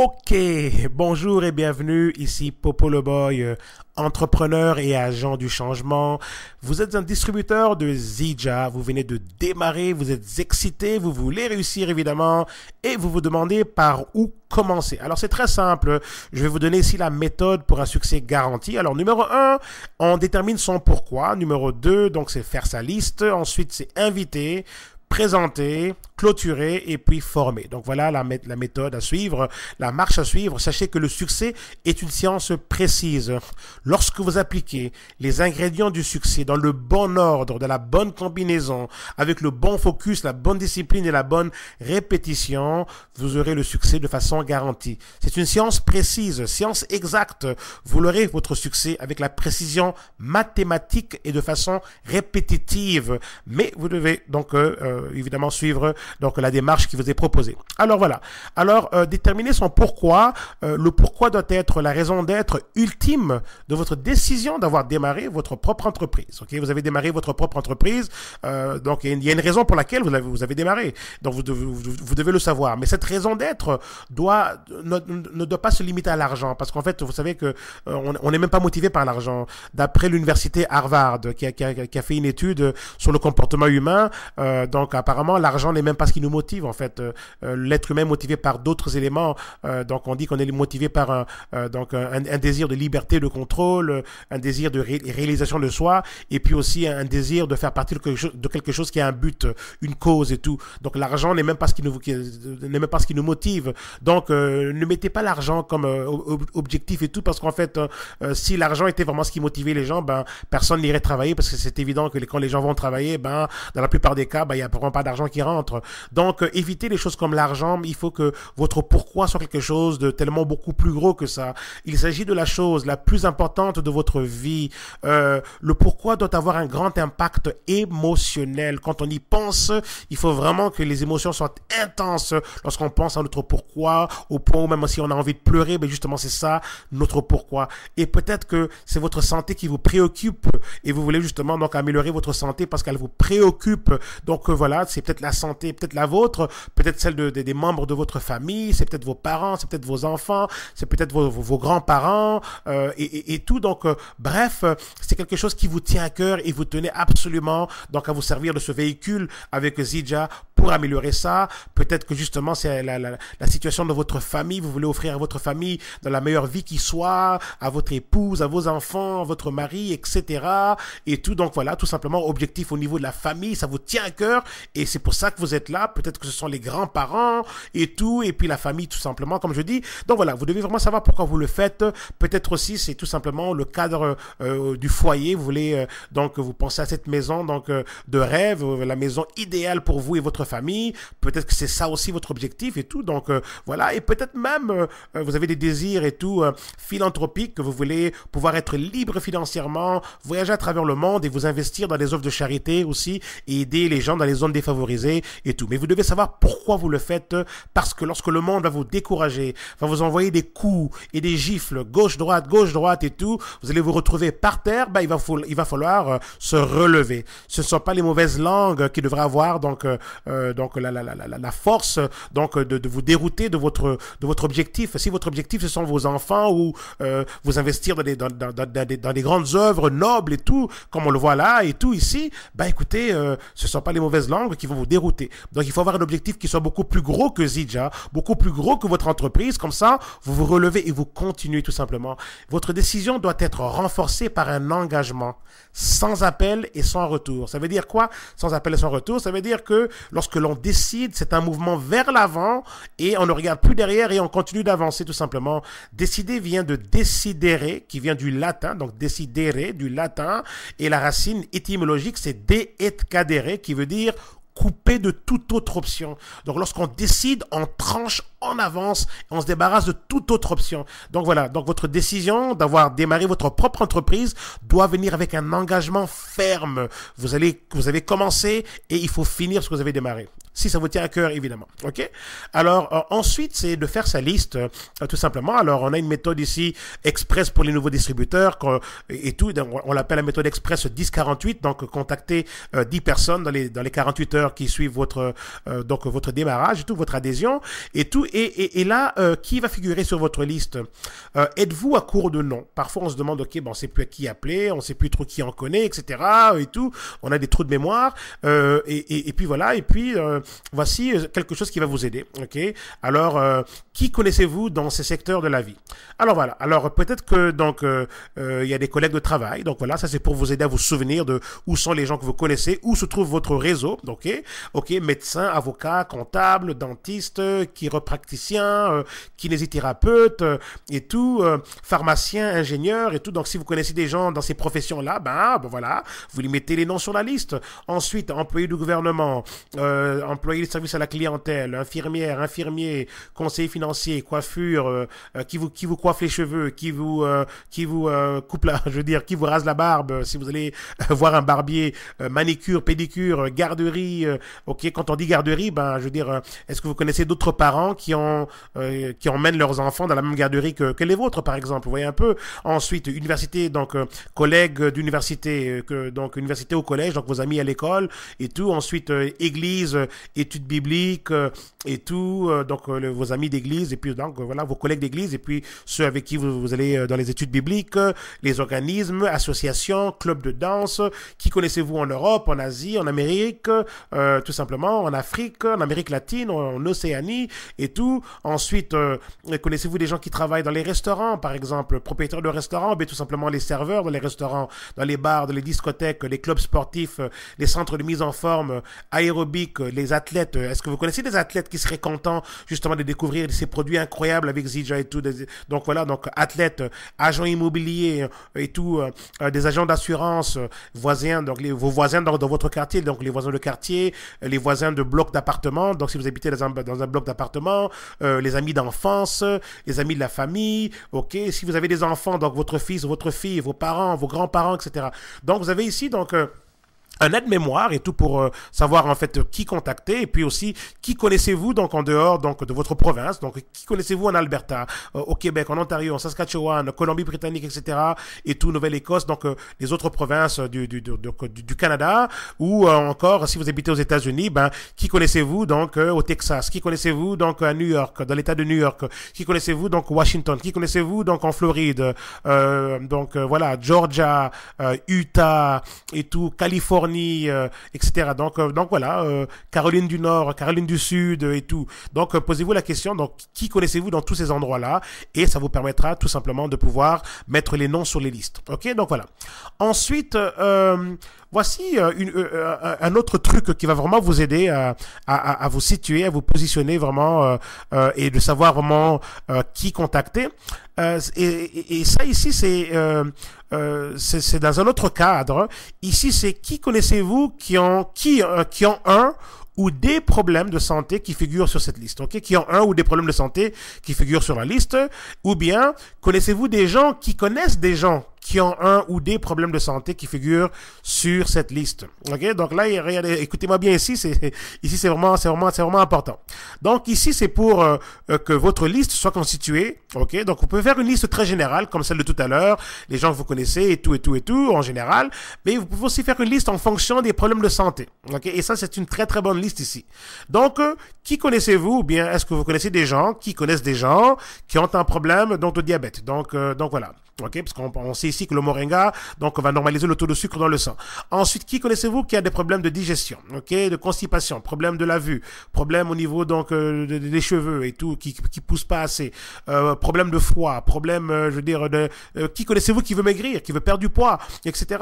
Ok, bonjour et bienvenue, ici Popo le Boy, entrepreneur et agent du changement. Vous êtes un distributeur de Zija, vous venez de démarrer, vous êtes excité, vous voulez réussir évidemment et vous vous demandez par où commencer. Alors c'est très simple, je vais vous donner ici la méthode pour un succès garanti. Alors numéro 1, on détermine son pourquoi. Numéro 2, donc c'est faire sa liste. Ensuite c'est inviter, présenter, clôturer et puis former. Donc voilà la méthode à suivre, la marche à suivre. Sachez que le succès est une science précise. Lorsque vous appliquez les ingrédients du succès dans le bon ordre, dans la bonne combinaison, avec le bon focus, la bonne discipline et la bonne répétition, vous aurez le succès de façon garantie. C'est une science précise, science exacte. Vous l'aurez votre succès avec la précision mathématique et de façon répétitive. Mais vous devez donc évidemment suivre donc la démarche qui vous est proposée. Alors voilà. Alors déterminer son pourquoi. Le pourquoi doit être la raison d'être ultime de votre décision d'avoir démarré votre propre entreprise. Ok, vous avez démarré votre propre entreprise. Donc il y a une raison pour laquelle vous avez démarré. Donc vous devez le savoir. Mais cette raison d'être ne doit pas se limiter à l'argent, parce qu'en fait vous savez que on n'est même pas motivé par l'argent. D'après l'université Harvard qui a fait une étude sur le comportement humain, donc apparemment l'argent n'est même pas ce qui nous motive en fait. L'être humain est motivé par d'autres éléments. Donc on dit qu'on est motivé par un désir de liberté, de contrôle, un désir de réalisation de soi, et puis aussi un désir de faire partie de quelque chose qui a un but, une cause et tout. Donc l'argent n'est même pas ce qui nous motive. Donc ne mettez pas l'argent comme objectif et tout, parce qu'en fait si l'argent était vraiment ce qui motivait les gens, ben personne n'irait travailler, parce que c'est évident que quand les gens vont travailler, ben dans la plupart des cas, ben il y a vraiment pas d'argent qui rentre. Donc évitez les choses comme l'argent. Il faut que votre pourquoi soit quelque chose de tellement beaucoup plus gros que ça. Il s'agit de la chose la plus importante de votre vie. Le pourquoi doit avoir un grand impact émotionnel. Quand on y pense, il faut vraiment que les émotions soient intenses lorsqu'on pense à notre pourquoi, au point où même si on a envie de pleurer, ben justement c'est ça notre pourquoi. Et peut-être que c'est votre santé qui vous préoccupe et vous voulez justement donc améliorer votre santé parce qu'elle vous préoccupe. Donc voilà, c'est peut-être la santé, peut-être la vôtre, peut-être celle des membres de votre famille, c'est peut-être vos parents, c'est peut-être vos enfants, c'est peut-être vos grands-parents et tout. Donc bref, c'est quelque chose qui vous tient à cœur et vous tenez absolument donc à vous servir de ce véhicule avec Zija pour améliorer ça. Peut-être que justement c'est la situation de votre famille, vous voulez offrir à votre famille dans la meilleure vie qui soit, à votre épouse, à vos enfants, à votre mari, etc. et tout. Donc voilà, tout simplement objectif au niveau de la famille, ça vous tient à cœur et c'est pour ça que vous êtes là. Peut-être que ce sont les grands-parents et tout, et puis la famille tout simplement, comme je dis. Donc voilà, vous devez vraiment savoir pourquoi vous le faites. Peut-être aussi c'est tout simplement le cadre du foyer. Vous voulez donc vous pensez à cette maison donc de rêve, la maison idéale pour vous et votre famille. Peut-être que c'est ça aussi votre objectif et tout. Donc voilà, et peut-être même vous avez des désirs et tout philanthropiques, que vous voulez pouvoir être libre financièrement, voyager à travers le monde et vous investir dans des œuvres de charité aussi et aider les gens dans les zones défavorisées et tout. Mais vous devez savoir pourquoi vous le faites, parce que lorsque le monde va vous décourager, va vous envoyer des coups et des gifles gauche droite et tout, vous allez vous retrouver par terre. Ben il va falloir se relever. Ce ne sont pas les mauvaises langues qui devraient avoir donc la force donc de vous dérouter de votre objectif. Si votre objectif ce sont vos enfants ou vous investir dans des grandes œuvres nobles et tout, comme on le voit là et tout ici, ben écoutez, ce sont pas les mauvaises langues qui vont vous dérouter. Donc il faut avoir un objectif qui soit beaucoup plus gros que Zija, beaucoup plus gros que votre entreprise. Comme ça, vous vous relevez et vous continuez tout simplement. Votre décision doit être renforcée par un engagement sans appel et sans retour. Ça veut dire quoi? Sans appel et sans retour, ça veut dire que lorsque l'on décide, c'est un mouvement vers l'avant et on ne regarde plus derrière et on continue d'avancer tout simplement. Décider vient de decidere, qui vient du latin, donc decidere du latin, et la racine étymologique c'est de et cadere, qui veut dire couper de toute autre option. Donc lorsqu'on décide, on tranche en avance et on se débarrasse de toute autre option. Donc voilà, donc votre décision d'avoir démarré votre propre entreprise doit venir avec un engagement ferme. Vous avez commencé et il faut finir ce que vous avez démarré. Si ça vous tient à cœur, évidemment. OK? Alors, ensuite, c'est de faire sa liste, tout simplement. Alors, on a une méthode ici, express pour les nouveaux distributeurs, et tout. On l'appelle la méthode express 10-48. Donc, contactez 10 personnes dans les 48 heures qui suivent votre démarrage et tout, votre adhésion et tout. Et là, qui va figurer sur votre liste? Êtes-vous à court de noms? Parfois, on se demande, OK, bon, on sait plus à qui appeler, on sait plus trop qui en connaît, etc. et tout. On a des trous de mémoire. Et puis voilà. Et puis, voici quelque chose qui va vous aider. Ok. Alors, qui connaissez-vous dans ces secteurs de la vie? Alors voilà. Alors peut-être que donc il y a des collègues de travail. Donc voilà, ça c'est pour vous aider à vous souvenir de où sont les gens que vous connaissez, où se trouve votre réseau. Ok. Médecin, avocat, comptable, dentiste, chiropracticien, kinésithérapeute et tout, pharmacien, ingénieur et tout. Donc si vous connaissez des gens dans ces professions-là, ben voilà, vous lui mettez les noms sur la liste. Ensuite, employé du gouvernement, employé de service à la clientèle, infirmière, infirmier, conseiller financier, coiffure, qui vous coiffe les cheveux, qui vous coupe qui vous rase la barbe, si vous allez voir un barbier, manicure, pédicure, garderie. Ok, quand on dit garderie, est-ce que vous connaissez d'autres parents qui emmènent leurs enfants dans la même garderie que les vôtres, par exemple? Vous voyez un peu. Ensuite, université, donc collègues d'université, donc université au collège, donc vos amis à l'école et tout. Ensuite, église, études bibliques et tout, vos amis d'église et puis donc voilà vos collègues d'église et puis ceux avec qui vous allez dans les études bibliques, les organismes, associations, clubs de danse. Qui connaissez-vous en Europe, en Asie, en Amérique, tout simplement, en Afrique, en Amérique latine, en Océanie et tout. Ensuite, connaissez-vous des gens qui travaillent dans les restaurants, par exemple, propriétaires de restaurants, mais tout simplement les serveurs dans les restaurants, dans les bars, dans les discothèques, les clubs sportifs, les centres de mise en forme, aérobique, les athlètes. Est-ce que vous connaissez des athlètes qui seraient contents justement de découvrir ces produits incroyables avec Zija et tout? Donc voilà, donc athlètes, agents immobiliers et tout, des agents d'assurance, voisins, donc vos voisins dans votre quartier, donc les voisins de quartier, les voisins de blocs d'appartements. Donc si vous habitez dans un bloc d'appartements, les amis d'enfance, les amis de la famille. Ok, si vous avez des enfants, donc votre fils, votre fille, vos parents, vos grands-parents, etc. Donc vous avez ici donc un aide-mémoire et tout pour savoir en fait qui contacter et puis aussi qui connaissez-vous donc en dehors donc de votre province, donc qui connaissez-vous en Alberta, au Québec, en Ontario, en Saskatchewan, Colombie-Britannique, etc. et tout Nouvelle-Écosse, donc les autres provinces du Canada ou encore si vous habitez aux États-Unis, qui connaissez-vous donc au Texas, qui connaissez-vous donc à New York, dans l'État de New York, qui connaissez-vous donc Washington, qui connaissez-vous donc en Floride, voilà Georgia, Utah et tout, Californie, etc. Donc voilà, Caroline du Nord, Caroline du Sud et tout. Donc posez-vous la question, donc qui connaissez-vous dans tous ces endroits-là? Et ça vous permettra tout simplement de pouvoir mettre les noms sur les listes. Ok, donc voilà. Ensuite, voici un autre truc qui va vraiment vous aider à vous situer, à vous positionner vraiment et de savoir vraiment qui contacter. Et ça ici, c'est dans un autre cadre. Ici, c'est qui connaissez-vous qui ont un ou des problèmes de santé qui figurent sur cette liste, ok? Qui ont un ou des problèmes de santé qui figurent sur la liste, ou bien connaissez-vous des gens qui connaissent des gens qui ont un ou des problèmes de santé qui figurent sur cette liste. Ok, donc là, regardez, écoutez-moi bien ici, c'est vraiment important. Donc ici, c'est pour que votre liste soit constituée. Ok, donc vous pouvez faire une liste très générale, comme celle de tout à l'heure, les gens que vous connaissez et tout en général. Mais vous pouvez aussi faire une liste en fonction des problèmes de santé. Ok, et ça, c'est une très très bonne liste ici. Donc, qui connaissez-vous? Ou bien est-ce que vous connaissez des gens qui connaissent des gens qui ont un problème donc de diabète? Donc voilà. Ok, parce qu'on sait ici que le moringa donc va normaliser le taux de sucre dans le sang. Ensuite, qui connaissez-vous qui a des problèmes de digestion, ok, de constipation, problème de la vue, problème au niveau donc des cheveux et tout qui poussent pas assez, problème de foie, problème qui connaissez-vous qui veut maigrir, qui veut perdre du poids, etc.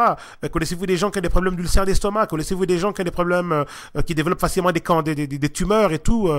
Connaissez-vous des gens qui ont des problèmes d'ulcère d'estomac? Connaissez-vous des gens qui ont des problèmes qui développent facilement des tumeurs et tout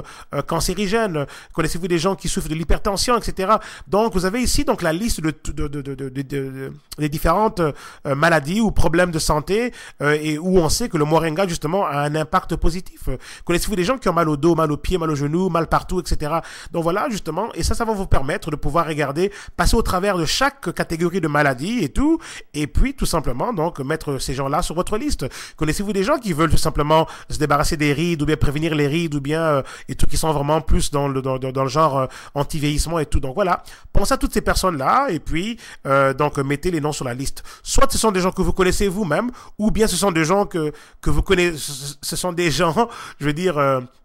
cancérigènes? Connaissez-vous des gens qui souffrent de l'hypertension, etc. Donc vous avez ici donc la liste de des différentes maladies ou problèmes de santé et où on sait que le moringa justement a un impact positif. Connaissez-vous des gens qui ont mal au dos, mal aux pieds, mal aux genoux, mal partout, etc. Donc voilà justement, et ça va vous permettre de pouvoir regarder, passer au travers de chaque catégorie de maladie et tout, et puis tout simplement donc mettre ces gens-là sur votre liste. Connaissez-vous des gens qui veulent tout simplement se débarrasser des rides ou bien prévenir les rides ou bien et tout, qui sont vraiment plus dans le genre anti-vieillissement et tout. Donc voilà, pensez à toutes ces personnes-là et puis donc mettez les noms sur la liste. Soit ce sont des gens que vous connaissez vous-même, ou bien ce sont des gens que vous connaissez, ce sont des gens, je veux dire,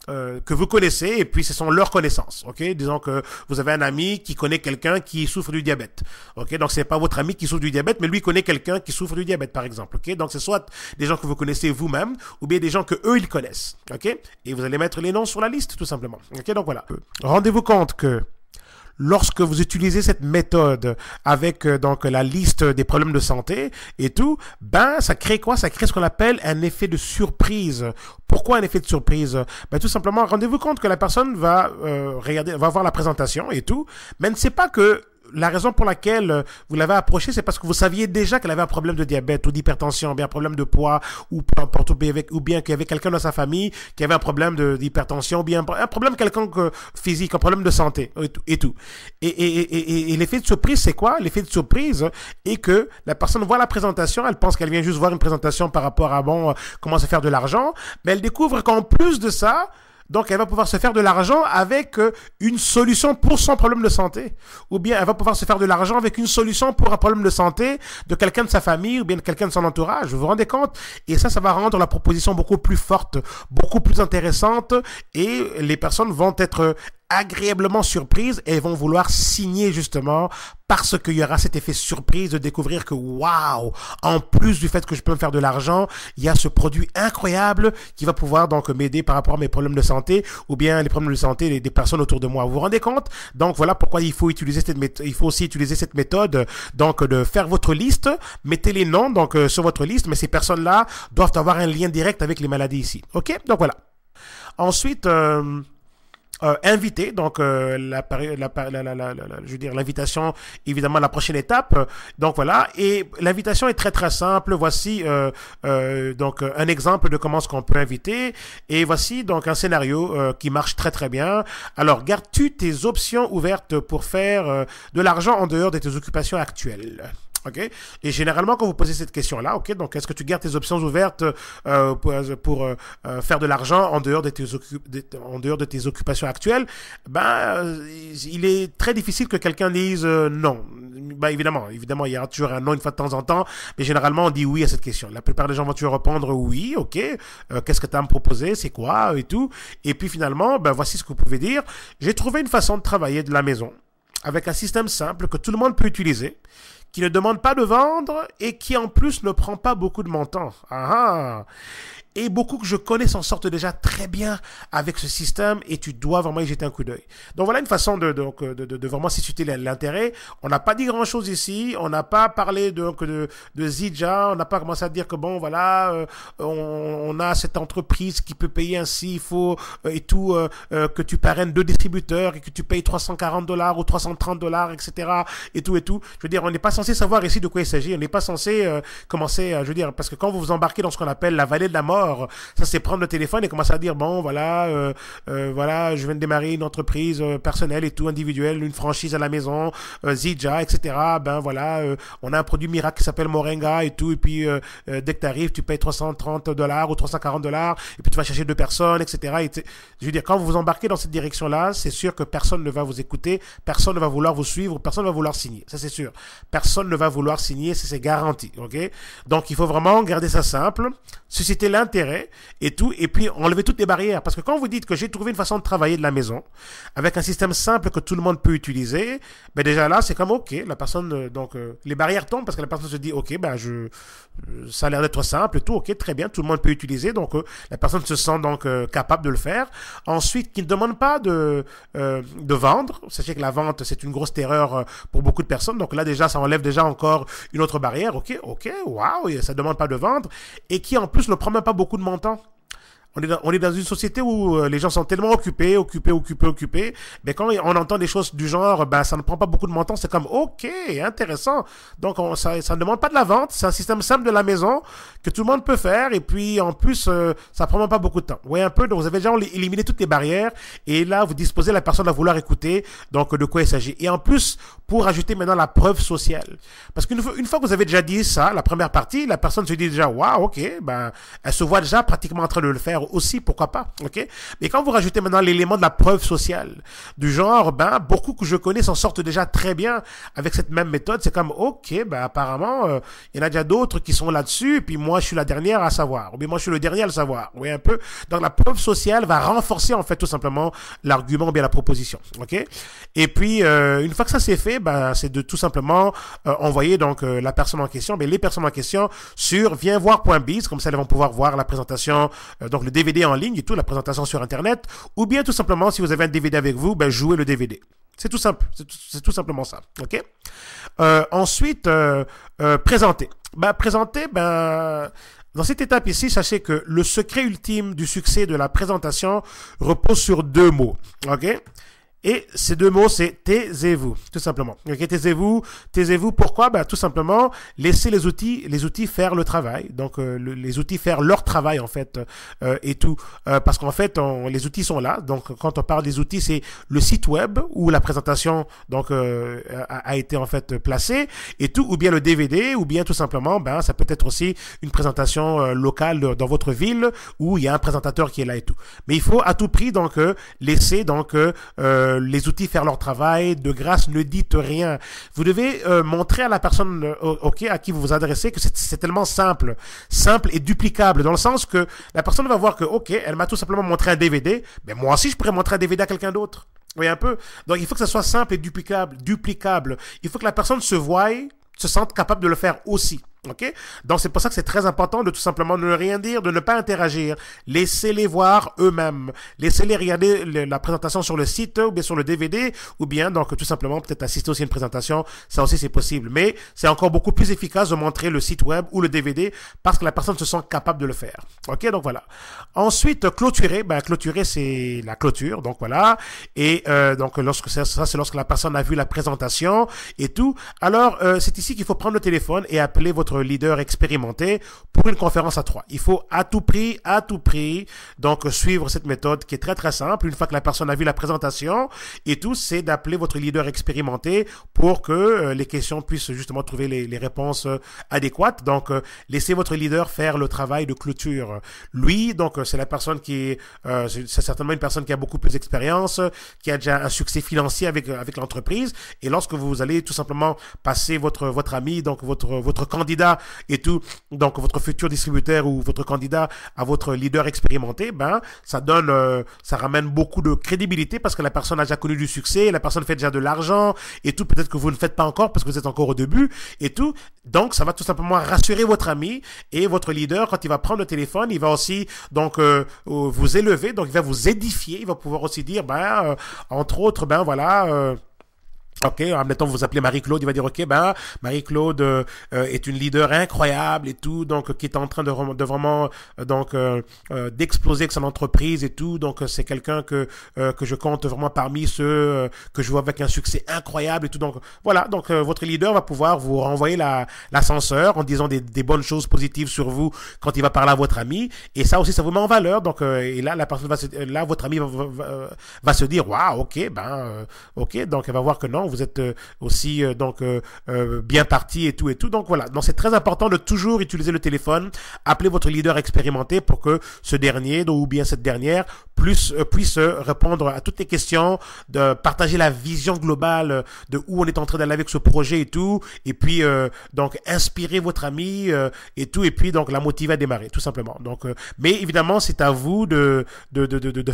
que vous connaissez et puis ce sont leurs connaissances. Ok, disons que vous avez un ami qui connaît quelqu'un qui souffre du diabète. Ok, donc c'est pas votre ami qui souffre du diabète, mais lui connaît quelqu'un qui souffre du diabète, par exemple. Ok, donc c'est soit des gens que vous connaissez vous-même, ou bien des gens que eux ils connaissent. Ok, et vous allez mettre les noms sur la liste tout simplement. Ok, donc voilà. Rendez-vous compte que lorsque vous utilisez cette méthode avec donc la liste des problèmes de santé et tout, ben ça crée quoi? Ça crée ce qu'on appelle un effet de surprise. Pourquoi un effet de surprise? Ben tout simplement, rendez-vous compte que la personne va regarder, va voir la présentation et tout, mais ne sait pas que la raison pour laquelle vous l'avez approché, c'est parce que vous saviez déjà qu'elle avait un problème de diabète ou d'hypertension, ou bien un problème de poids, ou peu importe, ou bien qu'il y avait quelqu'un dans sa famille qui avait un problème d'hypertension, ou bien un problème quelconque physique, un problème de santé, et tout. Et l'effet de surprise, c'est quoi? L'effet de surprise est que la personne voit la présentation, elle pense qu'elle vient juste voir une présentation par rapport à, bon, comment se faire de l'argent, mais elle découvre qu'en plus de ça, donc, elle va pouvoir se faire de l'argent avec une solution pour son problème de santé. Ou bien, elle va pouvoir se faire de l'argent avec une solution pour un problème de santé de quelqu'un de sa famille ou bien de quelqu'un de son entourage. Vous vous rendez compte? Et ça va rendre la proposition beaucoup plus forte, beaucoup plus intéressante et les personnes vont être agréablement surprises et vont vouloir signer justement parce qu'il y aura cet effet surprise de découvrir que waouh, en plus du fait que je peux me faire de l'argent, il y a ce produit incroyable qui va pouvoir donc m'aider par rapport à mes problèmes de santé ou bien les problèmes de santé des personnes autour de moi. Vous vous rendez compte? Donc voilà pourquoi il faut utiliser cette méthode, il faut aussi utiliser cette méthode donc de faire votre liste, mettez les noms donc sur votre liste, mais ces personnes-là doivent avoir un lien direct avec les maladies ici. OK? Donc voilà. Ensuite invité, donc je veux dire l'invitation, évidemment la prochaine étape. Donc voilà, et l'invitation est très très simple. Voici donc un exemple de comment ce qu'on peut inviter. Et voici donc un scénario qui marche très très bien. Alors, gardes-tu tes options ouvertes pour faire de l'argent en dehors de tes occupations actuelles? OK? Et généralement, quand vous posez cette question-là, OK, donc est-ce que tu gardes tes options ouvertes pour faire de l'argent en dehors de tes occupations actuelles? Ben, il est très difficile que quelqu'un dise non. Ben, évidemment, il y aura toujours un non une fois de temps en temps, mais généralement, on dit oui à cette question. La plupart des gens vont toujours répondre oui, OK, qu'est-ce que tu as à me proposer, c'est quoi, et tout. Et puis finalement, ben, voici ce que vous pouvez dire. J'ai trouvé une façon de travailler de la maison avec un système simple que tout le monde peut utiliser, qui ne demande pas de vendre et qui en plus ne prend pas beaucoup de mon temps. Ah, et beaucoup que je connais s'en sortent déjà très bien avec ce système et tu dois vraiment y jeter un coup d'œil. Donc voilà une façon de vraiment susciter l'intérêt. On n'a pas dit grand chose ici, on n'a pas parlé de Zija, on n'a pas commencé à dire que bon voilà, on a cette entreprise qui peut payer ainsi, il faut et tout, que tu parraines 2 distributeurs et que tu payes $340 ou $330, etc. et tout. Je veux dire, on n'est pas censé savoir ici de quoi il s'agit, on n'est pas censé commencer, je veux dire, parce que quand vous vous embarquez dans ce qu'on appelle la vallée de la mort, ça c'est prendre le téléphone et commencer à dire bon voilà voilà, je viens de démarrer une entreprise personnelle et tout, individuelle, une franchise à la maison, Zija, etc. Ben voilà, on a un produit miracle qui s'appelle Moringa et tout, et puis dès que tu arrives, tu payes $330 ou $340 et puis tu vas chercher 2 personnes, etc. Et je veux dire, quand vous vous embarquez dans cette direction-là, c'est sûr que personne ne va vous écouter, personne ne va vouloir vous suivre, personne ne va vouloir signer, ça c'est sûr. Personne ne va vouloir signer, c'est garanti, ok? Donc il faut vraiment garder ça simple, susciter l'intérêt et tout, et puis enlever toutes les barrières. Parce que quand vous dites que j'ai trouvé une façon de travailler de la maison, avec un système simple que tout le monde peut utiliser, ben déjà là, c'est comme ok, la personne, donc les barrières tombent parce que la personne se dit ok, ben ça a l'air d'être simple et tout, ok, très bien, tout le monde peut utiliser, donc la personne se sent donc capable de le faire. Ensuite, qui ne demande pas de vendre. Sachez que la vente, c'est une grosse terreur pour beaucoup de personnes, donc là déjà, ça enlève déjà encore une autre barrière, ok, waouh, ça demande pas de vendre, et qui en plus ne prend même pas beaucoup de montant. on est dans une société où les gens sont tellement occupés. Mais quand on entend des choses du genre, ben, ça ne prend pas beaucoup de montant, c'est comme, ok, intéressant. Donc, ça ne demande pas de la vente, c'est un système simple de la maison que tout le monde peut faire. Et puis, en plus, ça prend même pas beaucoup de temps. Vous voyez un peu, donc vous avez déjà éliminé toutes les barrières. Et là, vous disposez la personne à vouloir écouter, donc de quoi il s'agit. Et en plus, pour ajouter maintenant la preuve sociale. Parce qu'une fois que vous avez déjà dit ça, la première partie, la personne se dit déjà, waouh, ok, ben, elle se voit déjà pratiquement en train de le faire aussi, pourquoi pas, ok? Mais quand vous rajoutez maintenant l'élément de la preuve sociale, du genre, ben, beaucoup que je connais s'en sortent déjà très bien avec cette même méthode, c'est comme, ok, ben, apparemment, il y en a déjà d'autres qui sont là-dessus, et puis moi, je suis la dernière à savoir, ou bien moi, je suis le dernier à le savoir, vous voyez un peu? Donc, la preuve sociale va renforcer, en fait, tout simplement, l'argument ou bien la proposition, ok? Et puis, une fois que ça c'est fait, ben, c'est de tout simplement envoyer, donc, la personne en question, ben, les personnes en question sur viensvoir.biz, comme ça, elles vont pouvoir voir la présentation, donc le DVD en ligne et tout, la présentation sur Internet, ou bien tout simplement, si vous avez un DVD avec vous, ben, jouez le DVD. C'est tout simple, c'est tout simplement ça, ok? Ensuite, présenter. Dans cette étape ici, sachez que le secret ultime du succès de la présentation repose sur 2 mots, ok? Et ces 2 mots, c'est taisez-vous, tout simplement. Ok, taisez-vous. Pourquoi? Ben, tout simplement, laissez les outils faire le travail. Donc, les outils faire leur travail, en fait, et tout. Parce qu'en fait, les outils sont là. Donc, quand on parle des outils, c'est le site web où la présentation, donc, a été, en fait, placée et tout, ou bien le DVD, ou bien tout simplement, ben, ça peut être aussi une présentation locale dans votre ville où il y a un présentateur qui est là et tout. Mais il faut à tout prix, donc, laisser, donc, les outils faire leur travail. De grâce, ne dites rien. Vous devez montrer à la personne à qui vous vous adressez que c'est tellement simple et duplicable, dans le sens que la personne va voir que, ok, elle m'a tout simplement montré un DVD, mais moi aussi je pourrais montrer un DVD à quelqu'un d'autre. Vous voyez un peu? Donc il faut que ça soit simple et duplicable. Il faut que la personne se sente capable de le faire aussi. Ok? Donc c'est pour ça que c'est très important de tout simplement ne rien dire, de ne pas interagir. Laissez-les voir eux-mêmes. Laissez-les regarder la présentation sur le site ou bien sur le DVD, ou bien donc tout simplement peut-être assister aussi à une présentation. Ça aussi c'est possible. Mais c'est encore beaucoup plus efficace de montrer le site web ou le DVD parce que la personne se sent capable de le faire. Ok? Donc voilà. Ensuite, clôturer. Ben, clôturer, c'est la clôture. Donc voilà. Et donc c'est lorsque la personne a vu la présentation et tout. Alors, c'est ici qu'il faut prendre le téléphone et appeler votre leader expérimenté pour une conférence à 3. Il faut à tout prix, donc suivre cette méthode qui est très très simple. Une fois que la personne a vu la présentation et tout, c'est d'appeler votre leader expérimenté pour que les questions puissent justement trouver les réponses adéquates. Donc, laissez votre leader faire le travail de clôture. Lui, donc, c'est la personne c'est certainement une personne qui a beaucoup plus d'expérience, qui a déjà un succès financier avec l'entreprise. Et lorsque vous allez tout simplement passer votre ami, donc votre candidat et tout, donc votre futur distributeur ou votre candidat à votre leader expérimenté, ben ça ramène beaucoup de crédibilité parce que la personne a déjà connu du succès, la personne fait déjà de l'argent et tout, peut-être que vous ne faites pas encore parce que vous êtes encore au début et tout. Donc ça va tout simplement rassurer votre ami, et votre leader, quand il va prendre le téléphone, il va aussi donc vous élever, donc il va vous édifier, il va pouvoir aussi dire entre autres, ben voilà, ok, admettons vous appelez Marie-Claude, il va dire ok, ben Marie-Claude est une leader incroyable et tout, donc qui est en train de vraiment d'exploser avec son entreprise et tout, donc c'est quelqu'un que je compte vraiment parmi ceux que je vois avec un succès incroyable et tout. Donc voilà, donc votre leader va pouvoir vous renvoyer l'ascenseur en disant des bonnes choses positives sur vous quand il va parler à votre ami, et ça aussi ça vous met en valeur. Donc et là la personne votre ami va se dire waouh, ok, ok, donc elle va voir que non, vous êtes aussi bien parti et tout. Donc voilà, donc c'est très important de toujours utiliser le téléphone, appeler votre leader expérimenté pour que ce dernier ou bien cette dernière puisse répondre à toutes les questions, de partager la vision globale de où on est en train d'aller avec ce projet et tout, et puis donc inspirer votre ami et tout, et puis donc la motiver à démarrer tout simplement. Donc mais évidemment c'est à vous de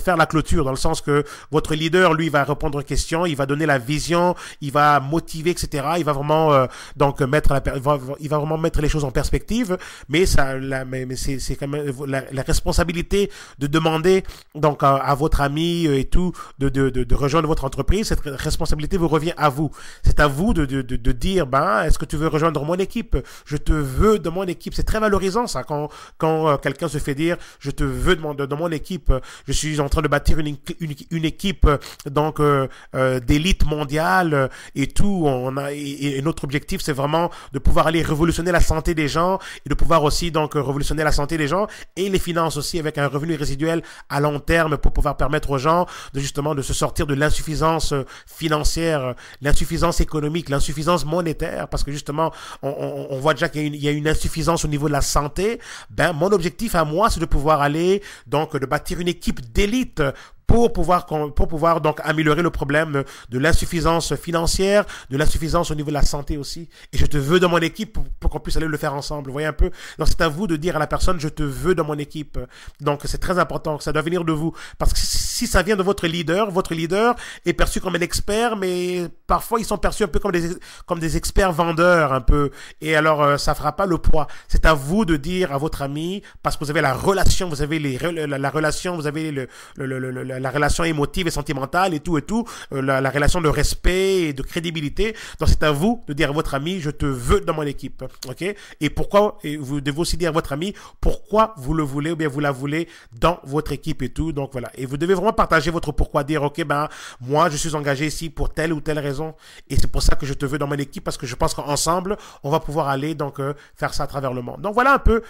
faire la clôture, dans le sens que votre leader lui va répondre aux questions, il va donner la vision, il va motiver, etc. Il va vraiment donc il va vraiment mettre les choses en perspective, mais c'est quand même la responsabilité de demander donc à votre ami et tout de rejoindre votre entreprise. Cette responsabilité vous revient à vous. C'est à vous de dire est-ce que tu veux rejoindre mon équipe? Je te veux de mon équipe. C'est très valorisant ça quand quelqu'un se fait dire je te veux de mon équipe. Je suis en train de bâtir une équipe donc d'élite mondiale et tout. Et notre objectif c'est vraiment de pouvoir aller révolutionner la santé des gens et de pouvoir aussi donc révolutionner la santé des gens et les finances aussi avec un revenu résiduel à long terme pour pouvoir permettre aux gens de se sortir de l'insuffisance financière, l'insuffisance économique, l'insuffisance monétaire, parce que justement on voit déjà qu'il y a une insuffisance au niveau de la santé. Mon objectif à moi c'est de pouvoir aller donc de bâtir une équipe d'élite pour pouvoir donc améliorer le problème de l'insuffisance financière, de l'insuffisance au niveau de la santé aussi. Et je te veux dans mon équipe pour qu'on puisse aller le faire ensemble. Vous voyez un peu? Donc c'est à vous de dire à la personne, je te veux dans mon équipe. Donc c'est très important, ça doit venir de vous. Parce que si ça vient de votre leader est perçu comme un expert, mais parfois ils sont perçus un peu comme des experts vendeurs un peu. Et alors ça fera pas le poids. C'est à vous de dire à votre ami, parce que vous avez la relation, vous avez la relation, vous avez la relation émotive et sentimentale et tout, la relation de respect et de crédibilité. Donc c'est à vous de dire à votre ami, je te veux dans mon équipe, ok? Et pourquoi? Et vous devez aussi dire à votre ami pourquoi vous le voulez ou bien vous la voulez dans votre équipe et tout. Donc voilà. Et vous devez vraiment partager votre pourquoi, dire ok moi je suis engagé ici pour telle ou telle raison et c'est pour ça que je te veux dans mon équipe parce que je pense qu'ensemble on va pouvoir aller donc faire ça à travers le monde. Donc voilà un peu,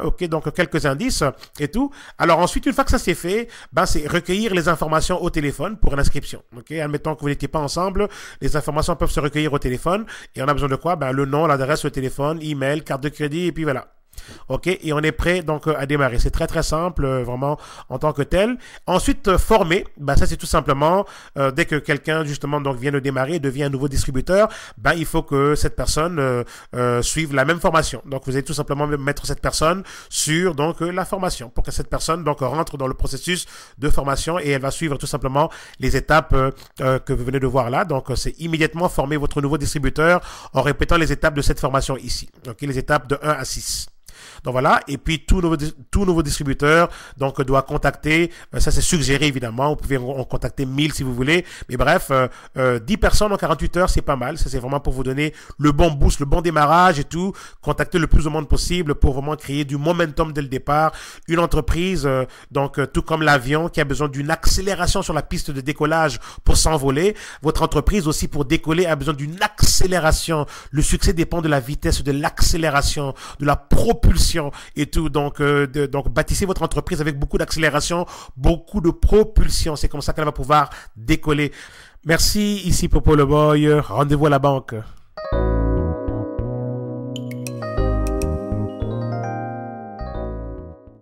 ok, donc quelques indices et tout. Alors ensuite une fois que ça c'est fait, c'est recueillir les informations au téléphone pour une inscription. Ok, admettons que vous n'étiez pas ensemble, les informations peuvent se recueillir au téléphone et on a besoin de quoi? Le nom, l'adresse, le téléphone, email, carte de crédit et puis voilà. Ok, et on est prêt donc à démarrer. C'est très très simple, vraiment en tant que tel. Ensuite, former, ça c'est tout simplement dès que quelqu'un justement donc vient de démarrer, devient un nouveau distributeur, il faut que cette personne suive la même formation. Donc vous allez tout simplement mettre cette personne sur donc la formation pour que cette personne donc rentre dans le processus de formation et elle va suivre tout simplement les étapes que vous venez de voir là. Donc c'est immédiatement former votre nouveau distributeur en répétant les étapes de cette formation ici. Ok, les étapes de 1 à 6. Donc voilà, et puis tout nouveau distributeur donc doit contacter, ça c'est suggéré évidemment, vous pouvez en contacter 1000 si vous voulez, mais bref, 10 personnes en 48 heures, c'est pas mal, ça c'est vraiment pour vous donner le bon boost, le bon démarrage et tout, contacter le plus de monde possible pour vraiment créer du momentum dès le départ. Une entreprise, donc tout comme l'avion qui a besoin d'une accélération sur la piste de décollage pour s'envoler, votre entreprise aussi pour décoller a besoin d'une accélération. Le succès dépend de la vitesse, de l'accélération, de la propulsion et tout. Donc bâtissez votre entreprise avec beaucoup d'accélération, beaucoup de propulsion. C'est comme ça qu'elle va pouvoir décoller. Merci, ici Popo le Boy. Rendez-vous à la banque.